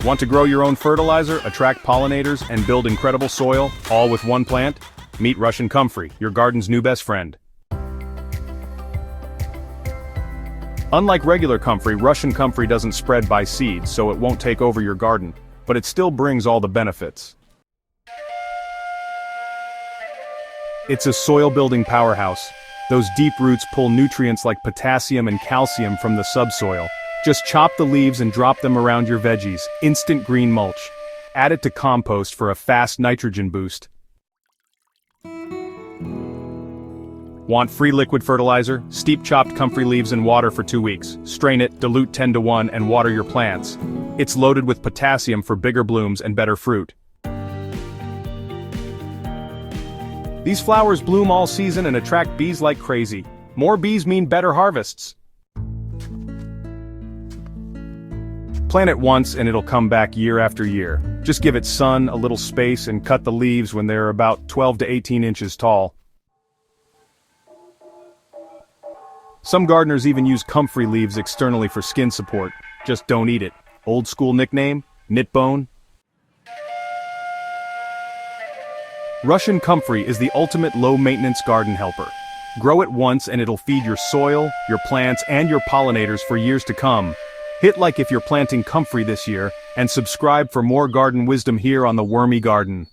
Want to grow your own fertilizer, attract pollinators, and build incredible soil, all with one plant? Meet Russian Comfrey, your garden's new best friend. Unlike regular comfrey, Russian comfrey doesn't spread by seed, so it won't take over your garden, but it still brings all the benefits. It's a soil-building powerhouse. Those deep roots pull nutrients like potassium and calcium from the subsoil. Just chop the leaves and drop them around your veggies, instant green mulch. Add it to compost for a fast nitrogen boost. Want free liquid fertilizer? Steep chopped comfrey leaves in water for 2 weeks. Strain it, dilute 10:1, and water your plants. It's loaded with potassium for bigger blooms and better fruit. These flowers bloom all season and attract bees like crazy. More bees mean better harvests. Plant it once and it'll come back year after year. Just give it sun, a little space, and cut the leaves when they're about 12 to 18 inches tall. Some gardeners even use comfrey leaves externally for skin support. Just don't eat it. Old school nickname? Knitbone? Russian comfrey is the ultimate low-maintenance garden helper. Grow it once and it'll feed your soil, your plants, and your pollinators for years to come. Hit like if you're planting comfrey this year, and subscribe for more garden wisdom here on the Wormy Garden.